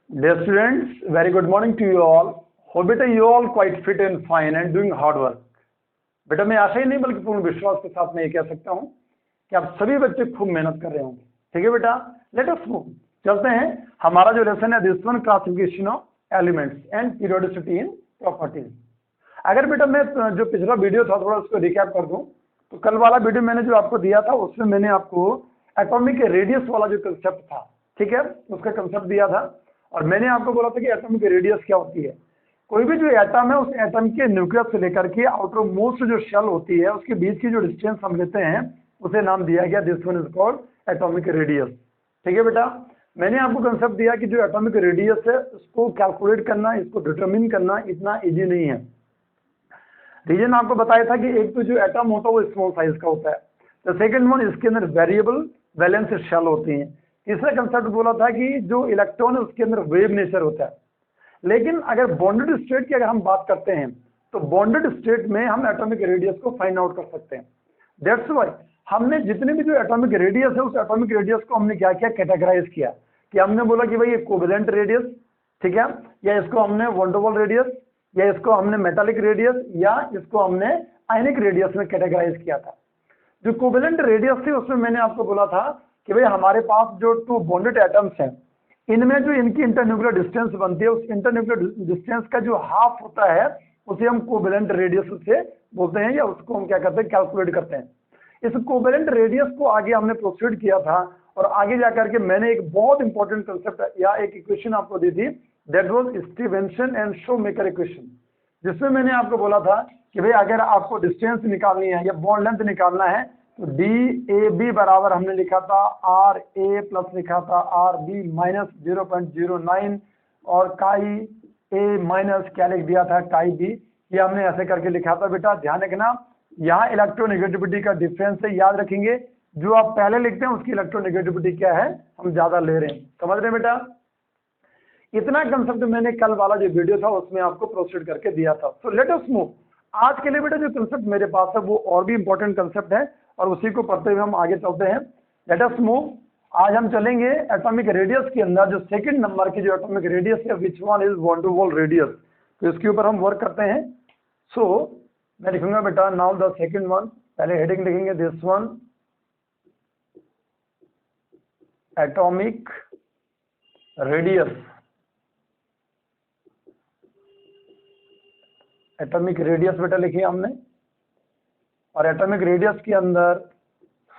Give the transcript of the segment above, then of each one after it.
Dear students, very good morning to you all. Hope beta you all quite fit and fine and doing hard work. बेटा मैं आशा ही नहीं बल्कि पूर्ण विश्वास के साथ मैं ये कह सकता हूँ कि आप सभी बच्चे खूब मेहनत कर रहे होंगे। ठीक है बेटा, लेट अस मूव, चलते हैं। हमारा जो लेसन है this one, classification of elements and periodicity in properties. अगर बेटा मैं जो पिछला वीडियो था थोड़ा उसको रिकैप कर दूं तो कल वाला वीडियो मैंने जो आपको दिया था उसमें मैंने आपको एटॉमिक रेडियस वाला जो कंसेप्ट था, ठीक है, उसका कंसेप्ट दिया था और मैंने आपको बोला था कि एटॉमिक रेडियस क्या होती है। कोई भी जो एटम है उस एटम के न्यूक्लियस से लेकर के आउटर मोस्ट जो शेल होती है उसके बीच की जो डिस्टेंस हम लेते हैं उसे नाम दिया गया this one is called atomic radius. ठीक है बेटा, मैंने आपको कंसेप्ट दिया कि जो एटॉमिक रेडियस है उसको कैलकुलेट करना, इसको डिटरमिन करना इतना इजी नहीं है। रीजन आपको बताया था कि एक तो जो एटम होता है वो स्मॉल साइज का होता है, तो सेकंड वन इसके अंदर वेरिएबल वैलेंस शेल होती हैं। तीसरा कंसेप्ट बोला था कि जो इलेक्ट्रॉन है उसके अंदर वेव नेचर होता है। लेकिन अगर बॉन्डेड स्टेट की अगर हम बात करते हैं तो बॉन्डेड स्टेट में हम एटॉमिक रेडियस को फाइंड आउट कर सकते हैं। दैट्स व्हाई हमने जितने भी जो एटॉमिक रेडियस है उस एटॉमिक रेडियस को हमने क्या किया, कैटेगराइज किया कि हमने बोला कि भाई ये कोवेलेंट रेडियस, ठीक है, या इसको हमने वैन डेर वाल्स रेडियस, या इसको हमने मेटालिक रेडियस, या इसको हमने आयनिक रेडियस में कैटेगराइज किया था। जो कोवेलेंट रेडियस थी उसमें मैंने आपको बोला था कि भाई हमारे पास जो टू बॉन्डेड एटम्स हैं इनमें जो इनकी इंटरन्यूक्लियर डिस्टेंस बनती है उस इंटरन्यूक्लियर डिस्टेंस का जो हाफ होता है उसे हम कोवेलेंट रेडियस से बोलते हैं, या उसको हम क्या करते हैं, कैलकुलेट करते हैं। इस कोवेलेंट रेडियस को आगे हमने प्रोसीड किया था और आगे जाकर के मैंने एक बहुत इंपॉर्टेंट कंसेप्ट या एक इक्वेशन आपको दी थी, that was Stevenson and Shoemaker equation, जिसमें मैंने आपको बोला था कि भाई अगर आपको डिस्टेंस निकालनी है या बॉन्ड लेंथ निकालना है तो DAB बराबर हमने लिखा था RA प्लस लिखा था RB माइनस 0.09 और काई A माइनस क्या लिख दिया था काई B, ये हमने ऐसे करके लिखा था। बेटा ध्यान रखना यहाँ इलेक्ट्रोनेगेटिविटी का डिफरेंस है, याद रखेंगे जो आप पहले लिखते हैं उसकी इलेक्ट्रोनेगेटिविटी क्या है हम ज्यादा ले रहे हैं। समझ रहे हैं बेटा, इतना कंसेप्ट मैंने कल वाला जो वीडियो था उसमें आपको प्रोसीड करके दिया था। So let us move. आज के लिए बेटा जो कंसेप्ट मेरे पास है वो और भी इंपॉर्टेंट कंसेप्ट है और उसी को पढ़ते हुए हम आगे चलते हैं। Let us move. आज हम चलेंगे एटॉमिक रेडियस के अंदर जो सेकंड नंबर की जो एटॉमिक रेडियस है which one is van der Waals radius, तो इसके ऊपर हम वर्क करते हैं। सो मैं लिखूंगा बेटा नाउ द सेकंड वन, पहले हेडिंग लिखेंगे this one atomic radius. Atomic radius बेटा लिखिए हमने, और एटॉमिक रेडियस के अंदर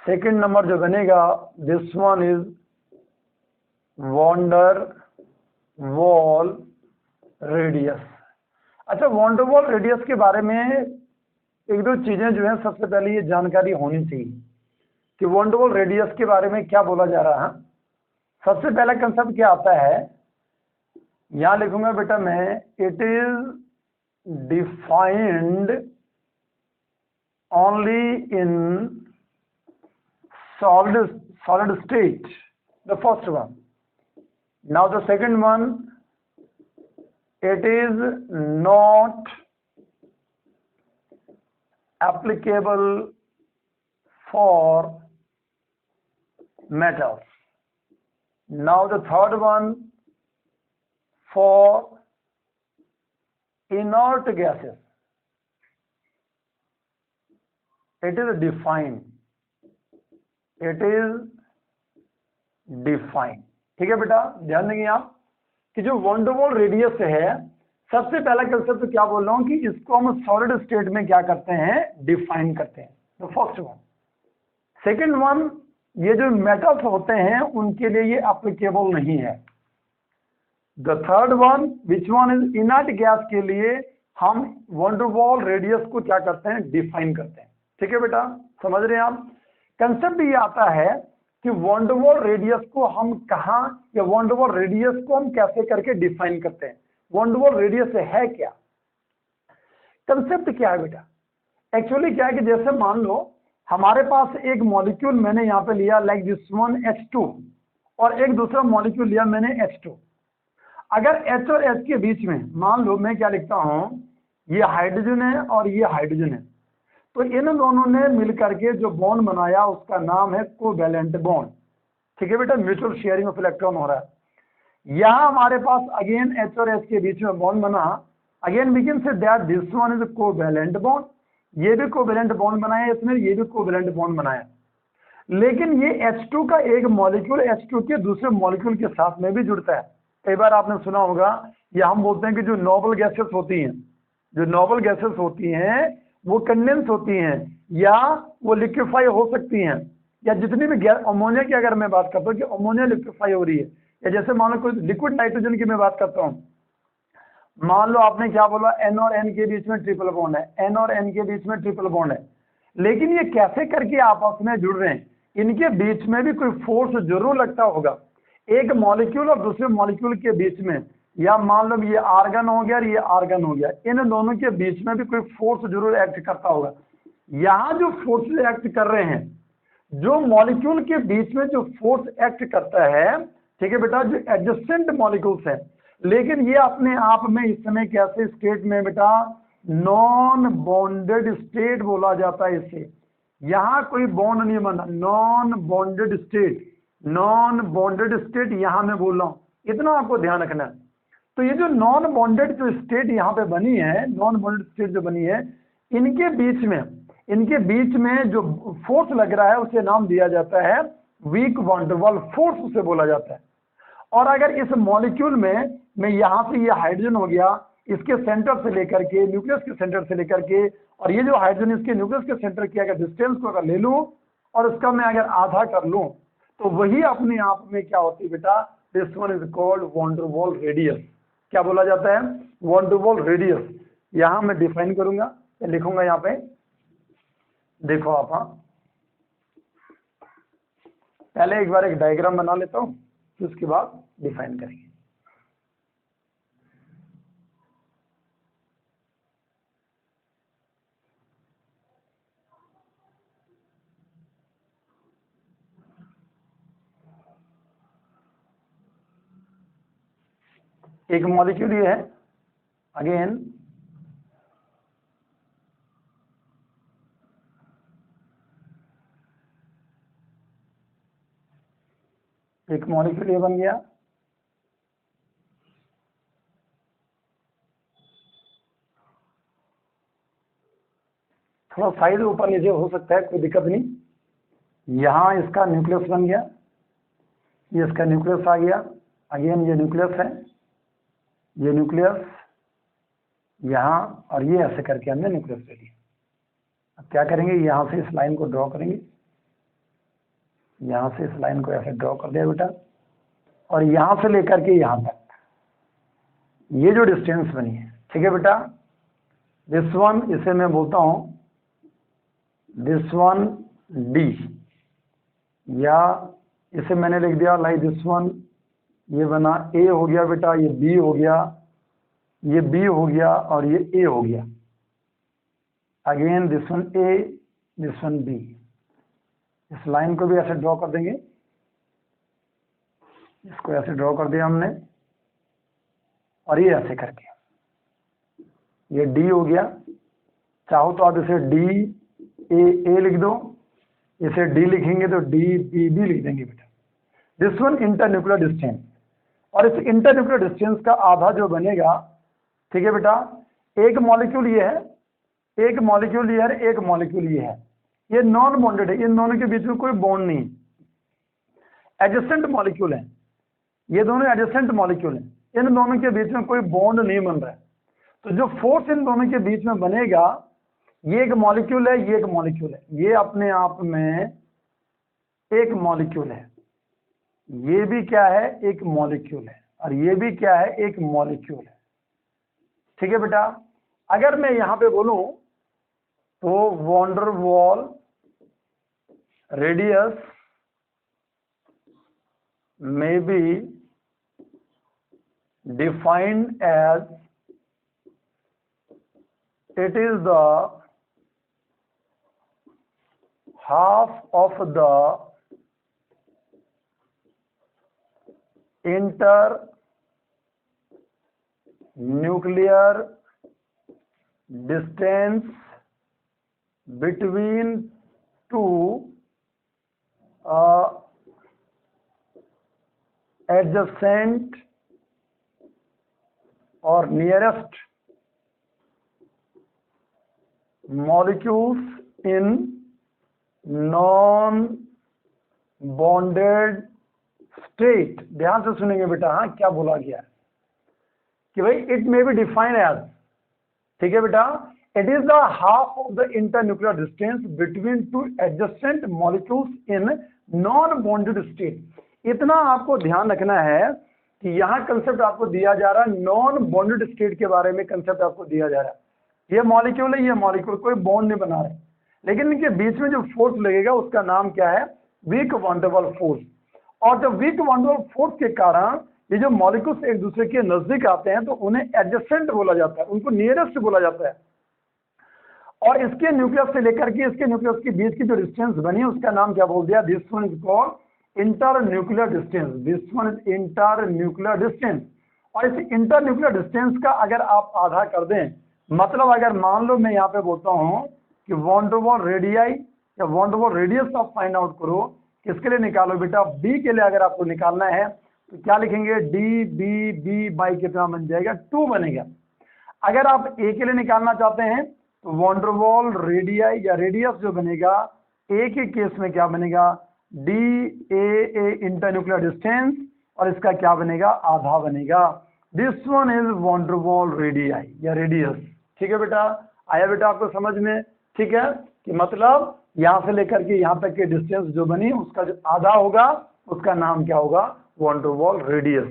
सेकंड नंबर जो बनेगा this one is van der Waals radius. अच्छा, वैन डेर वाल्स रेडियस के बारे में एक दो चीजें जो है सबसे पहले ये जानकारी होनी चाहिए कि वैन डेर वाल्स रेडियस के बारे में क्या बोला जा रहा है। सबसे पहला कंसेप्ट क्या आता है, यहां लिखूंगा बेटा मैं it is defined only in solid state, the first one. Now the second one, it is not applicable for metals. Now the third one, for inert gases it is defined, it is defined। ठीक है बेटा, ध्यान देंगे आप कि जो van der Waals radius है सबसे पहला कंसेप्ट क्या बोल रहा हूं कि इसको हम सॉलिड स्टेट में क्या करते हैं, डिफाइन करते हैं, तो फर्स्ट वन। सेकंड वन, ये जो मेटल्स होते हैं उनके लिए ये एप्लीकेबल नहीं है। The third one which one is inert gas के लिए हम वैन डेर वाल्स रेडियस को क्या करते हैं, डिफाइन करते हैं। ठीक है बेटा, समझ रहे हैं आप। कंसेप्ट ये आता है कि वैन डेर वाल्स रेडियस को हम कहां या वैन डेर वाल्स रेडियस को हम कैसे करके डिफाइन करते हैं, वैन डेर वाल्स रेडियस है क्या, कंसेप्ट क्या है बेटा। एक्चुअली क्या है कि जैसे मान लो हमारे पास एक मॉलिक्यूल मैंने यहाँ पे लिया लाइक दिस वन H2 और एक दूसरा मॉलिक्यूल लिया मैंने H2। अगर H और H के बीच में मान लो मैं क्या लिखता हूं, ये हाइड्रोजन है और ये हाइड्रोजन है, तो इन दोनों ने मिलकर के जो बॉन्ड बनाया उसका नाम है कोवैलेंट बॉन्ड। ठीक है बेटा, म्यूचुअल शेयरिंग ऑफ इलेक्ट्रॉन हो रहा है। यहाँ हमारे पास अगेन H और H के बीच में बॉन्ड बना, again we can say that this one is covalent bond, ये भी कोवैलेंट बॉन्ड बनाया इसमें, ये भी कोवैलेंट बॉन्ड बनाया। लेकिन ये H2 का एक मॉलिक्यूल H2 के दूसरे मॉलिक्यूल के साथ में भी जुड़ता है। कई बार आपने सुना होगा, या हम बोलते हैं कि जो नोबल गैसेस होती हैं, जो नोबल गैसेस होती हैं वो कंडेंस होती हैं या वो लिक्विफाई हो सकती हैं, या जितनी भी गैस, अमोनिया की अगर मैं बात करता हूँ कि अमोनिया लिक्विफाई हो रही है, या जैसे मान लो कोई लिक्विड नाइट्रोजन की मैं बात करता हूँ, मान लो आपने क्या बोला N और N के बीच में ट्रिपल बॉन्ड है, N और N के बीच में ट्रिपल बॉन्ड है, लेकिन ये कैसे करके आपस में जुड़ रहे हैं, इनके बीच में भी कोई फोर्स जरूर लगता होगा, एक मॉलिक्यूल और दूसरे मॉलिक्यूल के बीच में, या मान लो ये आर्गन हो गया और ये आर्गन हो गया, इन दोनों के बीच में भी कोई फोर्स जरूर एक्ट करता होगा। यहाँ जो फोर्स एक्ट कर रहे हैं, जो मॉलिक्यूल के बीच में जो फोर्स एक्ट करता है, ठीक है बेटा, जो एडजेसेंट मॉलिक्यूल्स है, लेकिन ये अपने आप में इस समय कैसे स्टेट में बेटा, नॉन बॉन्डेड स्टेट बोला जाता है इसे। यहाँ कोई बॉन्ड नहीं बना, non bonded state, non bonded state यहाँ मैं बोल रहा हूँ, इतना आपको ध्यान रखना है। तो ये जो नॉन बॉन्डेड जो स्टेट यहाँ पे बनी है, नॉन बॉन्डेड स्टेट जो बनी है, इनके बीच में जो फोर्स लग रहा है उसे नाम दिया जाता है weak van der Waals force, उसे बोला जाता है। और अगर इस मॉलिक्यूल में मैं यहाँ से ये हाइड्रोजन हो गया, इसके सेंटर से लेकर के, न्यूक्लियस के सेंटर से लेकर के, और ये जो हाइड्रोजन इसके न्यूक्लियस के सेंटर की अगर डिस्टेंस को अगर ले लूं और उसका मैं अगर आधा कर लूं, तो वही अपने आप में क्या होती है बेटा, this one is called van der Waals radius. क्या बोला जाता है? Van der Waals radius. यहां मैं डिफाइन करूंगा, लिखूंगा यहाँ पे, देखो आप, पहले एक बार एक डायग्राम बना लेता हूं, फिर उसके बाद डिफाइन करेंगे। एक मॉलिक्यूल ये है, अगेन एक मॉलिक्यूल ये बन गया, थोड़ा साइड ऊपर नीचे हो सकता है, कोई दिक्कत नहीं। यहाँ इसका न्यूक्लियस बन गया, ये इसका न्यूक्लियस आ गया, अगेन ये न्यूक्लियस है, ये न्यूक्लियस यहाँ, और ये ऐसे करके हमने न्यूक्लियस ले लिया। अब क्या करेंगे, यहाँ से इस लाइन को ड्रॉ करेंगे, यहाँ से इस लाइन को ऐसे ड्रॉ कर दिया बेटा, और यहाँ से लेकर के यहाँ तक ये जो डिस्टेंस बनी है, ठीक है बेटा, दिस वन, इसे मैं बोलता हूँ दिस वन डी, या इसे मैंने लिख दिया लाइक दिस वन, ये बना ए हो गया बेटा, ये बी हो गया, ये बी हो गया, और ये ए हो गया, again this one A, this one B. इस लाइन को भी ऐसे ड्रॉ कर देंगे, इसको ऐसे ड्रॉ कर दिया हमने, और ये ऐसे करके ये डी हो गया, चाहो तो आप इसे डी ए लिख दो, इसे डी लिखेंगे तो डी बी बी लिख देंगे बेटा। दिस वन इंटरन्यूक्लियर डिस्टेंस, और इस इंटरन्यूक्लियर डिस्टेंस का आधा जो बनेगा, ठीक है बेटा, एक मॉलिक्यूल ये है, एक मॉलिक्यूल ये है, एक मॉलिक्यूल ये है, ये नॉन बॉन्डेड है, इन दोनों के बीच में कोई बॉन्ड नहीं, एडजेसेंट मॉलिक्यूल है, ये दोनों एडजेसेंट मॉलिक्यूल हैं, इन दोनों के बीच में कोई बॉन्ड नहीं बन रहा है। तो जो फोर्स इन दोनों के बीच में बनेगा, ये एक मॉलिक्यूल है, ये एक मॉलिक्यूल है, ये अपने आप में एक मॉलिक्यूल है, ये भी क्या है, एक मॉलिक्यूल है, और ये भी क्या है, एक मॉलिक्यूल है, ठीक है बेटा। अगर मैं यहां पे बोलूं तो van der Waals radius may be defined as it is the half of the internuclear distance between two adjacent or nearest molecules in non-bonded state। ध्यान से सुनेंगे बेटा, हाँ क्या बोला गया है कि भाई it may be defined as, ठीक है बेटा, it is the half of the internuclear distance between two adjacent molecules in non bonded state. इतना आपको ध्यान रखना है कि यहाँ कंसेप्ट आपको दिया जा रहा है, नॉन बॉन्डेड स्टेट के बारे में कंसेप्ट आपको दिया जा रहा है। ये मॉलिक्यूल है, ये मॉलिक्यूल कोई बॉन्ड नहीं बना रहे, लेकिन इनके बीच में जो फोर्स लगेगा उसका नाम क्या है, weak van der Waals force. और जब weak van der Waals force के कारण ये जो मॉलिक्यूल्स एक दूसरे के नजदीक आते हैं तो उन्हें एडजेसेंट बोला जाता है, उनको नियरेस्ट बोला जाता है। और इसके न्यूक्लियस से लेकर के इसके न्यूक्लियस के बीच की जो डिस्टेंस बनी उसका नाम क्या बोल दिया, this one is called inter nuclear distance, this one is inter nuclear distance. और इस इंटर न्यूक्लियर डिस्टेंस का अगर आप आधा कर दें, मतलब अगर मान लो मैं यहाँ पे बोलता हूँ कि वॉन डर वाल्स रेडियाई या वॉन डर वाल्स रेडियस आप फाइंड आउट करो, किसके लिए निकालो बेटा, बी के लिए अगर आपको निकालना है तो क्या लिखेंगे, डी बी बी बाई कितना बन जाएगा, 2 बनेगा। अगर आप ए के लिए निकालना चाहते हैं तो वॉन डर वाल्स रेडियाई या रेडियस जो बनेगा ए के केस में क्या बनेगा, D A internuclear distance, और इसका क्या बनेगा, आधा बनेगा। This one is van der Waals radii या रेडियस। ठीक है बेटा, आया बेटा आपको समझ में, ठीक है, कि मतलब यहाँ से लेकर के यहाँ तक के डिस्टेंस जो बनी उसका जो आधा होगा उसका नाम क्या होगा, वॉन डर वाल्स रेडियस।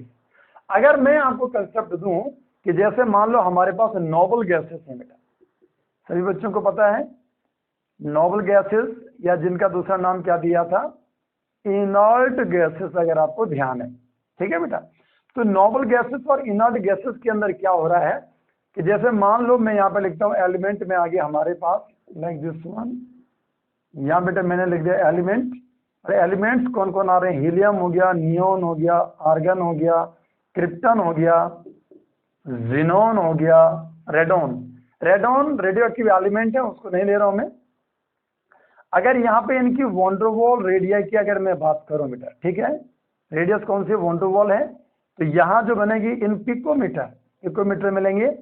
अगर मैं आपको कंसेप्ट दूं कि जैसे मान लो हमारे पास नोबल गैसेस हैं बेटा, सभी बच्चों को पता है नोबल गैसेस, या जिनका दूसरा नाम क्या दिया था, इनर्ट गैसेस, अगर आपको ध्यान है, ठीक है बेटा। तो नोबल गैसेस और इनर्ट गैसेस के अंदर क्या हो रहा है कि जैसे मान लो मैं यहाँ पे लिखता हूँ एलिमेंट में आगे हमारे पास लाइक दिस वन, यहाँ बेटा मैंने लिख दिया एलिमेंट। और एलिमेंट्स कौन कौन आ रहे हैं, हीलियम हो गया, नियोन हो गया, आर्गन हो गया, क्रिप्टन हो गया, जिनोन हो गया, radon. Radon radio active element है, उसको नहीं ले रहा हूं मैं। अगर यहाँ पे इनकी वॉन डर वाल्स रेडियाई की अगर मैं बात करूं बेटा, ठीक है, रेडियस कौन सी वॉन डर वाल्स है, तो यहाँ जो बनेगी इन पिकोमीटर, पिकोमीटर मिलेंगे,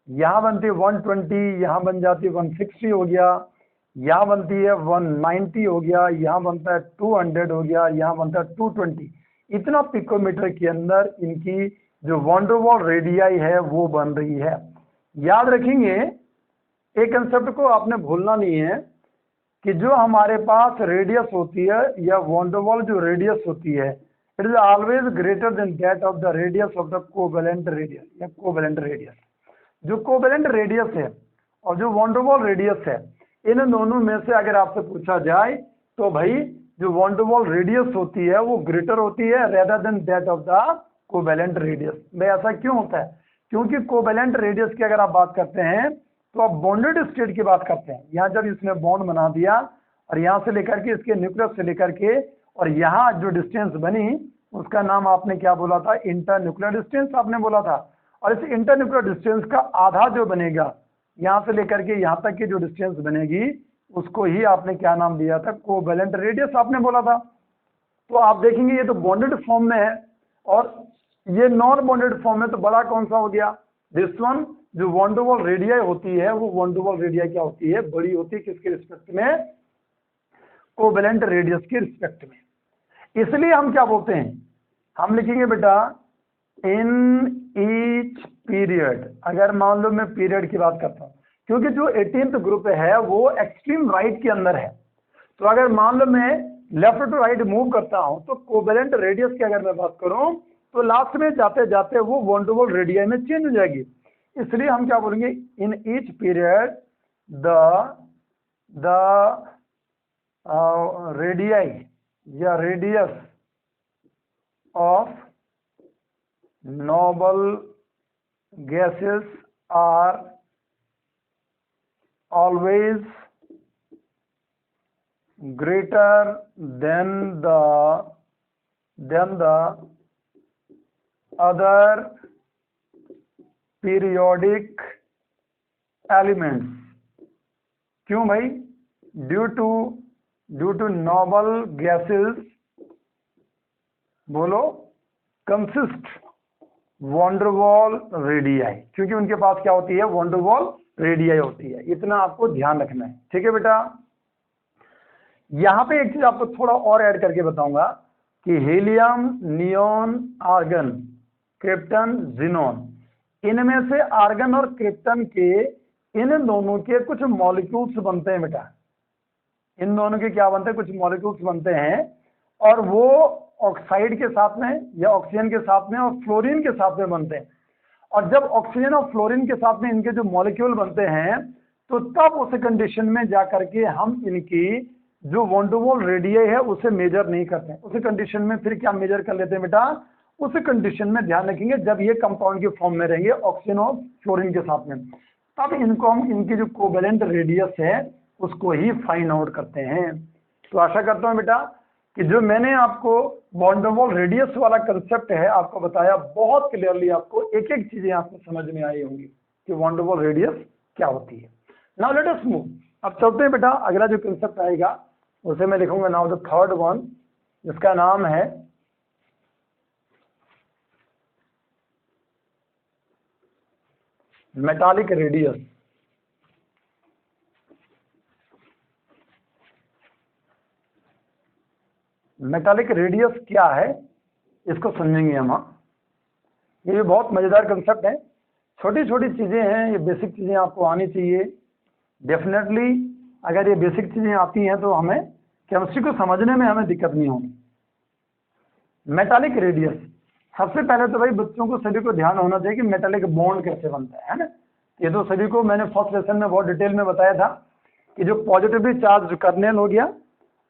यहाँ बनती है 120, यहाँ बन जाती है 160 हो गया, यहाँ बनती है 190 हो गया, यहाँ बनता है 200 हो गया, यहाँ बनता है 220। इतना पिकोमीटर के अंदर इनकी जो वॉन डर वाल्स रेडियाई है वो बन रही है। याद रखेंगे एक कंसेप्ट को आपने भूलना नहीं है कि जो हमारे पास रेडियस होती है या वॉन डर वाल्स जो रेडियस होती है, it is always greater than that of the radius of the covalent radius या कोवेलेंट रेडियस। जो कोवेलेंट रेडियस है और जो वॉन डर वाल्स रेडियस है, इन दोनों में से अगर आपसे पूछा जाए तो भाई जो वॉन डर वाल्स रेडियस होती है वो ग्रेटर होती है rather than that of the covalent radius. भाई ऐसा क्यों होता है, क्योंकि कोवेलेंट रेडियस की अगर आप बात करते हैं तो आप बॉन्डेड स्टेट की बात करते हैं। यहाँ जब इसने बॉन्ड बना दिया और यहाँ से लेकर के इसके न्यूक्लियस से लेकर के और यहाँ जो डिस्टेंस बनी उसका नाम आपने क्या बोला था, इंटर न्यूक्लियर डिस्टेंस आपने बोला था। और इस इंटर न्यूक्लियर डिस्टेंस का आधा जो बनेगा यहाँ से लेकर के यहाँ तक की जो डिस्टेंस बनेगी उसको ही आपने क्या नाम दिया था, कोवेलेंट रेडियस आपने बोला था। तो आप देखेंगे ये तो बॉन्डेड फॉर्म में है और ये नॉन बॉन्डेड फॉर्म में, तो बड़ा कौन सा हो गया, दिस वन। जो वॉन डर वाल्स रेडियाई होती है वो वॉन डर वाल्स रेडियाई क्या होती है, बड़ी होती है, किसके रिस्पेक्ट में, कोवेलेंट रेडियस के रिस्पेक्ट में। इसलिए हम क्या बोलते हैं, हम लिखेंगे बेटा इन ईच पीरियड। अगर मान लो मैं पीरियड की बात करता हूं, क्योंकि जो 18th ग्रुप है वो एक्सट्रीम राइट के अंदर है, तो अगर मान लो मैं लेफ्ट टू राइट मूव करता हूं तो कोवेलेंट रेडियस की अगर मैं बात करूं तो लास्ट में जाते जाते वो वॉन डर वाल्स रेडियाई में चेंज हो जाएगी। इसलिए हम क्या बोलेंगे, in each period the radii या radius of noble gases are always greater than the other periodic elements। क्यों भाई, ड्यू टू noble gases बोलो consist वॉन्डरवॉल रेडियाई, क्योंकि उनके पास क्या होती है, वॉन्डरवॉल रेडियाई होती है। इतना आपको ध्यान रखना है, ठीक है बेटा। यहां पे एक चीज आपको थोड़ा और ऐड करके बताऊंगा कि helium, neon, argon, krypton, xenon, इनमें से आर्गन और क्रिप्टन के, इन दोनों के कुछ मॉलिक्यूल्स बनते हैं बेटा। इन दोनों के क्या बनते हैं, कुछ मॉलिक्यूल्स बनते हैं, और वो ऑक्साइड के साथ में या ऑक्सीजन के साथ में और फ्लोरीन के साथ में बनते हैं। और जब ऑक्सीजन और फ्लोरीन के साथ में इनके जो मॉलिक्यूल बनते हैं, तो तब उस कंडीशन में जाकर के हम इनकी जो वॉन्डरवॉल रेडियाई है उसे मेजर नहीं करते हैं। उस कंडीशन में फिर क्या मेजर कर लेते हैं बेटा, उस कंडीशन में ध्यान रखेंगे जब ये कंपाउंड के फॉर्म में रहेंगे ऑक्सीजन और फ्लोरीन के साथ में, तब इनको हम इनकी जो कोवेलेंट रेडियस है उसको ही फाइंड आउट करते हैं। तो आशा करता हूं बेटा कि जो मैंने आपको वॉन्डरवॉल रेडियस वाला कंसेप्ट है आपको बताया, बहुत क्लियरली आपको एक एक चीजें आपको समझ में आई होंगी कि वॉन्डरवॉल रेडियस क्या होती है। नाउ लेट अस मूव, अब चलते हैं बेटा, अगला जो कंसेप्ट आएगा उसे मैं लिखूंगा नाउ द थर्ड वन, जिसका नाम है मेटालिक रेडियस। मेटालिक रेडियस क्या है इसको समझेंगे हम। ये बहुत मजेदार कंसेप्ट है, छोटी छोटी चीजें हैं, ये बेसिक चीजें आपको आनी चाहिए डेफिनेटली। अगर ये बेसिक चीजें आती हैं तो हमें केमिस्ट्री को समझने में हमें दिक्कत नहीं होगी। मेटालिक रेडियस, सबसे पहले तो भाई बच्चों को सभी को ध्यान होना चाहिए कि मेटालिक बॉन्ड कैसे बनता है ना। ये तो सभी को मैंने फर्स्ट लेसन में बहुत डिटेल में बताया था कि जो पॉजिटिवली चार्ज कर्नेल हो गया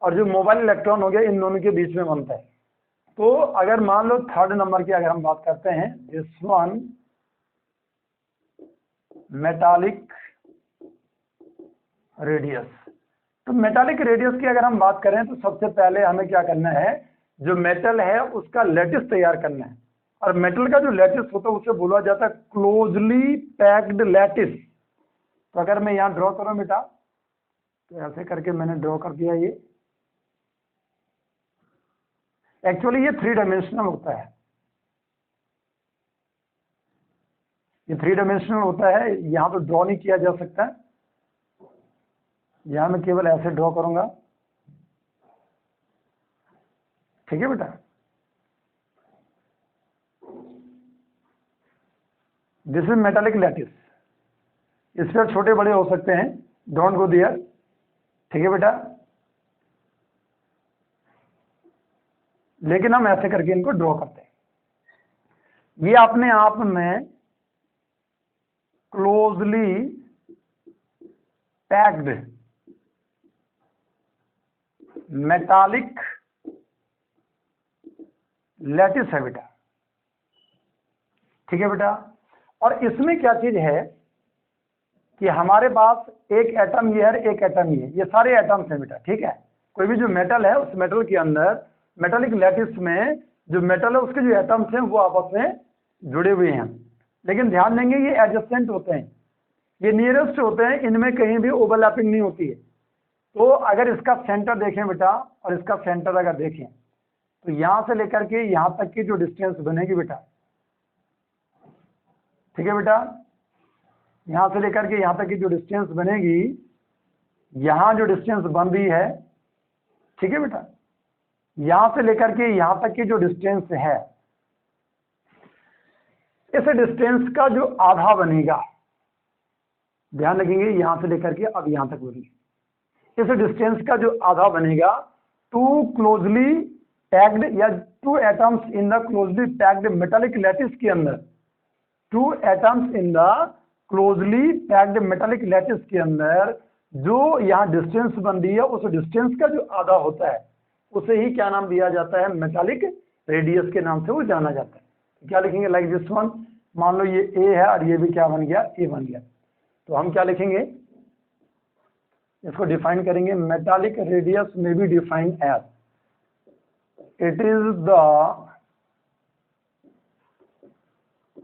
और जो मोबाइल इलेक्ट्रॉन हो गया, इन दोनों के बीच में बनता है। तो अगर मान लो थर्ड नंबर की अगर हम बात करते हैं, दिस वन मेटालिक रेडियस। तो मेटालिक रेडियस की अगर हम बात करें तो सबसे पहले हमें क्या करना है, जो मेटल है उसका लैटिस तैयार करना है। और मेटल का जो लैटिस होता है उसे बोला जाता है क्लोजली पैक्ड लैटिस। तो अगर मैं यहां ड्रॉ करूं बेटा, तो ऐसे करके मैंने ड्रॉ कर दिया। ये एक्चुअली ये 3 डायमेंशनल होता है, ये 3 डायमेंशनल होता है। यहां तो ड्रॉ नहीं किया जा सकता, यहां मैं केवल ऐसे ड्रॉ करूंगा, ठीक है बेटा। This is metallic lattice. इस पर छोटे बड़े हो सकते हैं, डोंट गो देयर, ठीक है बेटा। लेकिन हम ऐसे करके इनको ड्रॉ करते हैं। ये अपने आप में क्लोजली पैक्ड मेटालिक लैटिस है बेटा, ठीक है बेटा। और इसमें क्या चीज है कि हमारे पास एक एटम ये है, एक एटम ये सारे एटम्स हैं बेटा, ठीक है। कोई भी जो मेटल है उस मेटल के अंदर मेटालिक लैटिस में जो मेटल है उसके जो एटम्स हैं वो आपस में जुड़े हुए हैं। लेकिन ध्यान देंगे ये एडजेसेंट होते हैं, ये नियरेस्ट होते हैं, इनमें कहीं भी ओवरलैपिंग नहीं होती है। तो अगर इसका सेंटर देखें बेटा और इसका सेंटर अगर देखें, तो यहां से लेकर के यहां तक की जो डिस्टेंस बनेगी बेटा, ठीक है बेटा, यहां से लेकर के यहां तक की जो डिस्टेंस बनेगी, यहां जो डिस्टेंस बन रही है, ठीक है बेटा, यहां से लेकर के यहां तक की जो डिस्टेंस है, इस डिस्टेंस का जो आधा बनेगा, ध्यान रखेंगे यहां से लेकर के अब यहां तक बनेगी, इस डिस्टेंस का जो आधा बनेगा, 2 क्लोजली पैक्ड या 2 atoms in the closely packed metallic lattice के अंदर, 2 atoms in the closely packed metallic lattice के अंदर जो यहाँ डिस्टेंस बन रही है, उस डिस्टेंस का जो आधा होता है उसे ही क्या नाम दिया जाता है, मेटालिक रेडियस के नाम से वो जाना जाता है। तो क्या लिखेंगे, लाइक दिस वन, मान लो ये ए है और ये भी क्या बन गया, ए बन गया। तो हम क्या लिखेंगे, इसको डिफाइन करेंगे, मेटालिक रेडियस में be defined as it is the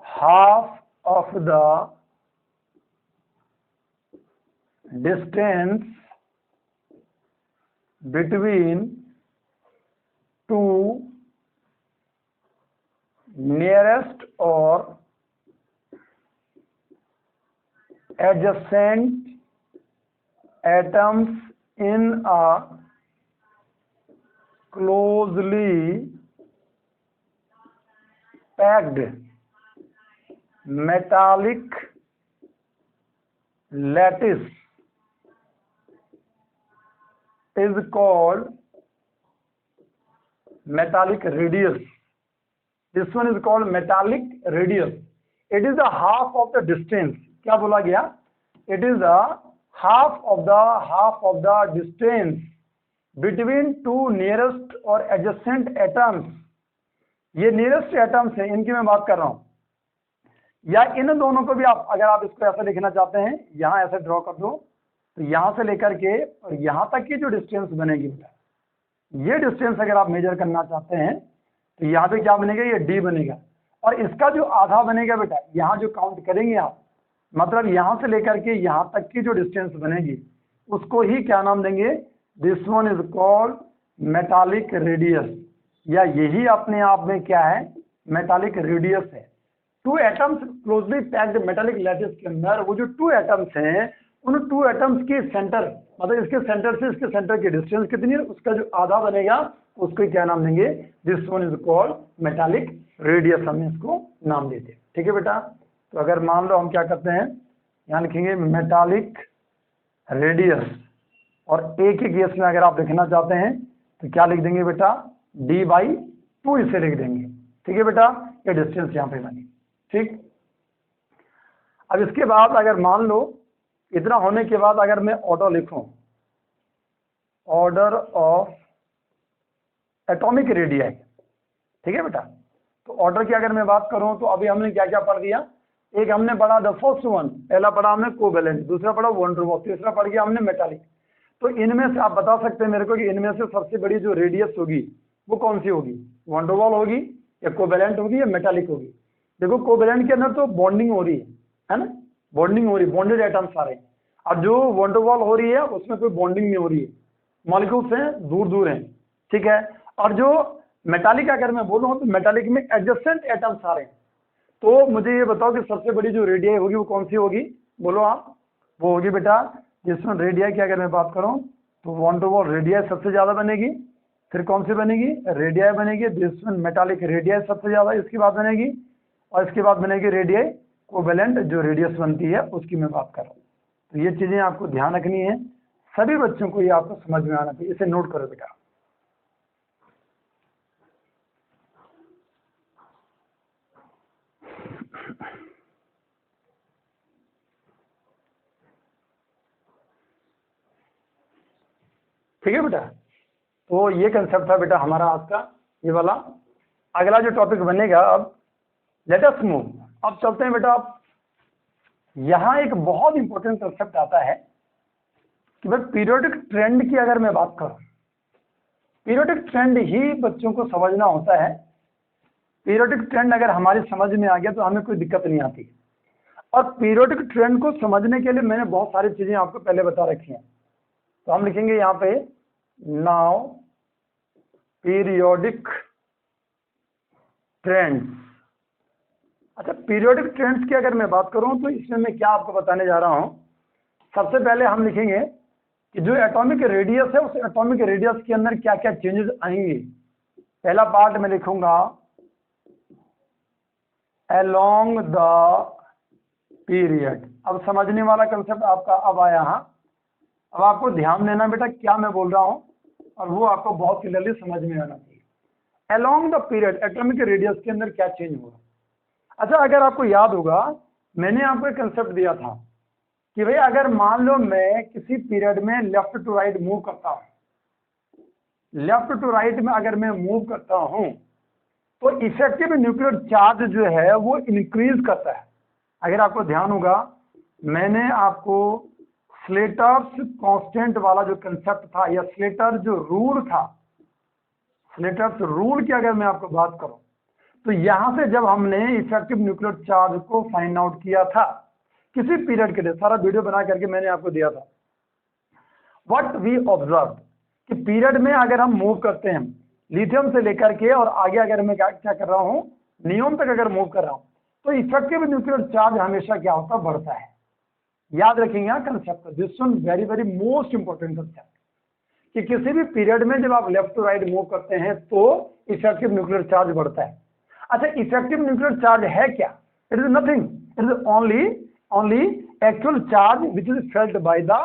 half of the distance between 2 nearest or adjacent atoms in a closely packed metallic lattice is called metallic radius. This one is called metallic radius. It is the half of the distance. क्या बोला गया? It is the half of the distance between two nearest or adjacent atoms. ये nearest atoms हैं, इनकी मैं बात कर रहा हूं. या इन दोनों को भी आप, अगर आप इसको ऐसे लिखना चाहते हैं, यहां ऐसे ड्रॉ कर दो, तो यहां से लेकर के और यहां तक की जो डिस्टेंस बनेगी, ये डिस्टेंस अगर आप मेजर करना चाहते हैं तो यहाँ पे क्या बनेगा? ये d बनेगा. और इसका जो आधा बनेगा बेटा, यहाँ जो काउंट करेंगे आप, मतलब यहाँ से लेकर के यहाँ तक की जो डिस्टेंस बनेगी उसको ही क्या नाम देंगे? This one is called metallic radius. या यही अपने आप में क्या है? मेटालिक रेडियस है. Two atoms closely packed metallic lattice के अंदर वो जो टू एटम्स हैं, उन टू एटम्स के सेंटर, मतलब इसके सेंटर से इसके सेंटर की डिस्टेंस कितनी है, उसका जो आधा बनेगा उसको क्या नाम देंगे? This one is called metallic radius, हम इसको नाम देते हैं. ठीक है बेटा. तो अगर मान लो हम क्या करते हैं, यहाँ लिखेंगे मेटालिक रेडियस, और एक ही केस में अगर आप लिखना चाहते हैं तो क्या लिख देंगे बेटा? d/2 इसे लिख देंगे. ठीक है बेटा. ये डिस्टेंस यहाँ पे बनी. ठीक. अब इसके बाद अगर मान लो इतना होने के बाद अगर मैं ऑर्डर लिखूं, ऑर्डर ऑफ एटॉमिक रेडियाई, ठीक है बेटा. तो ऑर्डर की अगर मैं बात करूं तो अभी हमने क्या क्या पढ़ दिया? एक हमने पढ़ा द फर्स्ट वन, पहला पढ़ा हमने कोवेलेंट, दूसरा पढ़ा वन ड्र बॉन्ड, तीसरा पढ़ गया हमने मेटालिक. तो इनमें से आप बता सकते हैं मेरे को कि इनमें से सबसे बड़ी जो रेडियस होगी वो कौन सी होगी? वन ड्र बॉन्ड होगी, या कोवेलेंट होगी, या मेटालिक होगी? देखो कोवेलेंट के अंदर तो बॉन्डिंग हो रही है ना, बॉन्डिंग हो रही है, बॉन्डेड एटम्स सारे. अब जो वन ड्र बॉन्ड हो रही है उसमें कोई बॉन्डिंग नहीं हो रही है, मॉलिक्यूल्स हैं दूर दूर हैं. ठीक है. और जो मेटालिक अगर मैं बोलूँ तो मेटालिक में एडजेसेंट एटम्स सारे हैं. तो मुझे ये बताओ कि सबसे बड़ी जो रेडियाई होगी वो कौन सी होगी? बोलो आप. वो होगी बेटा, जिसमें रेडियाई की अगर मैं बात करूं तो वन टू वन रेडियाई सबसे ज्यादा बनेगी. फिर कौन सी बनेगी? रेडियाई बनेगी. जिसमें मेटालिक रेडियाई सबसे ज्यादा इसकी बात बनेगी, और इसके बाद बनेगी रेडियाई कोवेलेंट जो रेडियस बनती है उसकी मैं बात कर रहा हूँ. तो ये चीजें आपको ध्यान रखनी है, सभी बच्चों को ये आपको समझ में आना चाहिए. इसे नोट करो बेटा. ठीक है बेटा. तो ये कंसेप्ट था बेटा हमारा आज का ये वाला. अगला जो टॉपिक बनेगा, अब लेट अस मूव. अब चलते हैं बेटा. आप यहां एक बहुत इंपॉर्टेंट कंसेप्ट आता है कि भाई पीरियोडिक ट्रेंड की अगर मैं बात करूं, पीरियोडिक ट्रेंड ही बच्चों को समझना होता है. पीरियोडिक ट्रेंड अगर हमारी समझ में आ गया तो हमें कोई दिक्कत नहीं आती. और पीरियोडिक ट्रेंड को समझने के लिए मैंने बहुत सारी चीजें आपको पहले बता रखी हैं. तो हम लिखेंगे यहाँ पे नाउ पीरियोडिक ट्रेंड्स. अच्छा, पीरियोडिक ट्रेंड्स की अगर मैं बात करूं तो इसमें मैं क्या आपको बताने जा रहा हूं. सबसे पहले हम लिखेंगे कि जो एटॉमिक रेडियस है उस एटॉमिक रेडियस के अंदर क्या क्या चेंजेस आएंगे. पहला पार्ट में लिखूंगा अलोंग द पीरियड. अब समझने वाला कंसेप्ट आपका अब आया. हाँ, अब आपको ध्यान देना बेटा क्या मैं बोल रहा हूं, और वो आपको बहुत क्लियरली समझ में आना चाहिए. Along the period atomic radius के अंदर क्या चेंज होगा. अच्छा, अगर आपको याद होगा मैंने आपको एक कंसेप्ट दिया था कि भाई अगर मान लो मैं किसी पीरियड में लेफ्ट टू राइट मूव करता हूं, लेफ्ट टू राइट में अगर मैं मूव करता हूं तो इफेक्टिव न्यूक्लियर चार्ज जो है वो इंक्रीज करता है. अगर आपको ध्यान होगा मैंने आपको स्लेटर्स कांस्टेंट वाला जो कंसेप्ट था, या स्लेटर जो रूल था, स्लेटर्स रूल की अगर मैं आपको बात करूं तो यहां से जब हमने इफेक्टिव न्यूक्लियर चार्ज को फाइंड आउट किया था किसी पीरियड के लिए, सारा वीडियो बना करके मैंने आपको दिया था. व्हाट वी ऑब्जर्व कि पीरियड में अगर हम मूव करते हैं लिथियम से लेकर के और आगे अगर मैं क्या कर रहा हूं नियॉन तक अगर मूव कर रहा हूं तो इफेक्टिव न्यूक्लियर चार्ज हमेशा क्या होता है, बढ़ता है। याद रखिएगा concept, this one very very most important concept, कि किसी भी पीरियड में जब आप लेफ्ट टू राइट मूव करते हैं तो इफेक्टिव न्यूक्लियर चार्ज बढ़ता है। अच्छा, इफेक्टिव न्यूक्लियर चार्ज है क्या? It is nothing, it is only actual charge which is felt by the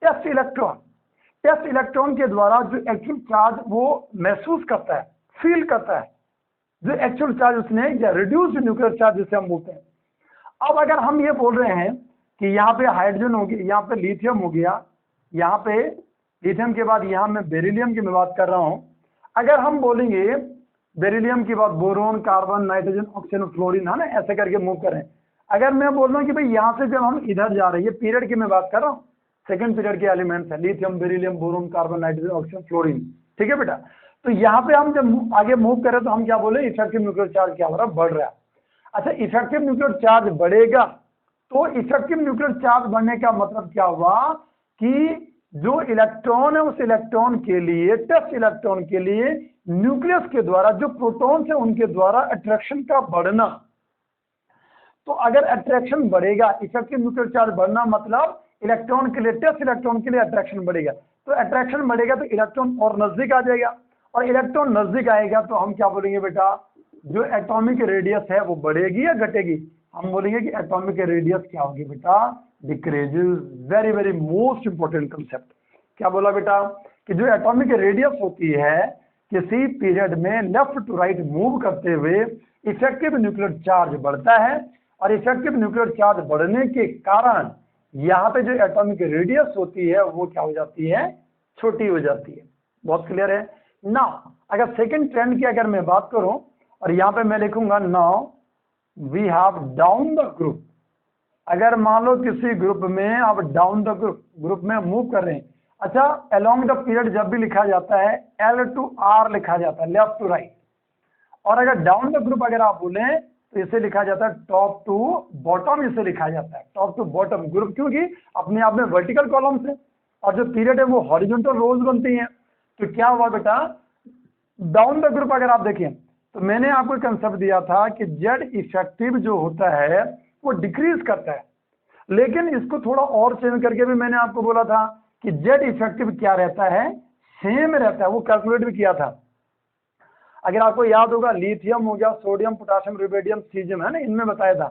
test electron. Test electron के द्वारा जो एक्चुअल चार्ज वो महसूस करता है, फील करता है, जो एक्चुअल चार्ज उसने या रिड्यूस्ड न्यूक्लियर चार्ज जिसे हम बोलते हैं। अब अगर हम ये बोल रहे हैं कि यहाँ पे हाइड्रोजन हो गया, यहाँ पे लिथियम हो गया, यहाँ पे लिथियम के बाद यहाँ मैं बेरिलियम की मैं बात कर रहा हूँ। अगर हम बोलेंगे बेरिलियम के बाद boron, carbon, nitrogen, oxygen, fluorine, है ना, ऐसे करके मूव करें। अगर मैं बोल रहा हूँ कि भाई यहाँ से जब हम इधर जा रहे हैं, पीरियड की मैं बात कर रहा हूँ, सेकंड पीरियड के एलिमेंट्स है lithium, beryllium, boron, carbon, nitrogen, oxygen, fluorine, ठीक है बेटा। तो यहाँ पे हम जब आगे मूव करें तो हम क्या बोले, इफेक्टिव न्यूक्लियर चार्ज क्या हो रहा है, बढ़ रहा है। अच्छा, इफेक्टिव न्यूक्लियर चार्ज बढ़ेगा तो इफेक्टिव न्यूक्लियर चार्ज बढ़ने का मतलब क्या हुआ कि जो इलेक्ट्रॉन है उस इलेक्ट्रॉन के लिए, टेस्ट इलेक्ट्रॉन के लिए न्यूक्लियस के द्वारा जो प्रोटॉन्स है उनके द्वारा अट्रैक्शन का बढ़ना। तो अगर अट्रैक्शन बढ़ेगा, इफेक्टिव न्यूक्लियर चार्ज बढ़ना मतलब इलेक्ट्रॉन के लिए, टेस्ट इलेक्ट्रॉन के लिए अट्रैक्शन बढ़ेगा। तो अट्रैक्शन बढ़ेगा तो इलेक्ट्रॉन और नजदीक आ जाएगा, और इलेक्ट्रॉन नजदीक आएगा तो हम क्या बोलेंगे बेटा, जो एटॉमिक रेडियस है वो बढ़ेगी या घटेगी? हम बोलेंगे कि एटॉमिक रेडियस क्या होगी बेटा, decreases. Very very most important concept. क्या बोला बेटा कि जो एटॉमिक रेडियस होती है किसी पीरियड में लेफ्ट टू राइट मूव करते हुए इफेक्टिव न्यूक्लियर चार्ज बढ़ता है, और इफेक्टिव न्यूक्लियर चार्ज बढ़ने के कारण यहाँ पे जो एटॉमिक रेडियस होती है वो क्या हो जाती है, छोटी हो जाती है। बहुत क्लियर है ना? अगर सेकंड ट्रेंड की अगर मैं बात करूं और यहाँ पे मैं लिखूंगा now we have down the group. अगर मान लो किसी ग्रुप में आप डाउन द ग्रुप में मूव कर रहे हैं, अच्छा अलोंग द पीरियड जब भी लिखा जाता है L to R लिखा जाता है, लेफ्ट टू राइट। और अगर डाउन द ग्रुप अगर आप बोले तो इसे लिखा जाता है टॉप टू बॉटम, इसे लिखा जाता है टॉप टू बॉटम ग्रुप, क्योंकि अपने आप में वर्टिकल कॉलम्स है और जो पीरियड है वो हॉरिजॉन्टल रोज बनती हैं। तो क्या हुआ बेटा, डाउन द ग्रुप अगर आप देखें तो मैंने आपको कंसेप्ट दिया था कि जेड इफेक्टिव जो होता है वो डिक्रीज करता है, लेकिन इसको थोड़ा और चेंज करके भी मैंने आपको बोला था कि जेड इफेक्टिव क्या रहता है, सेम रहता है। वो कैलकुलेट भी किया था, अगर आपको याद होगा, लिथियम हो गया, सोडियम, पोटासियम, रुबिडियम, सीजियम, है ना, इनमें बताया था।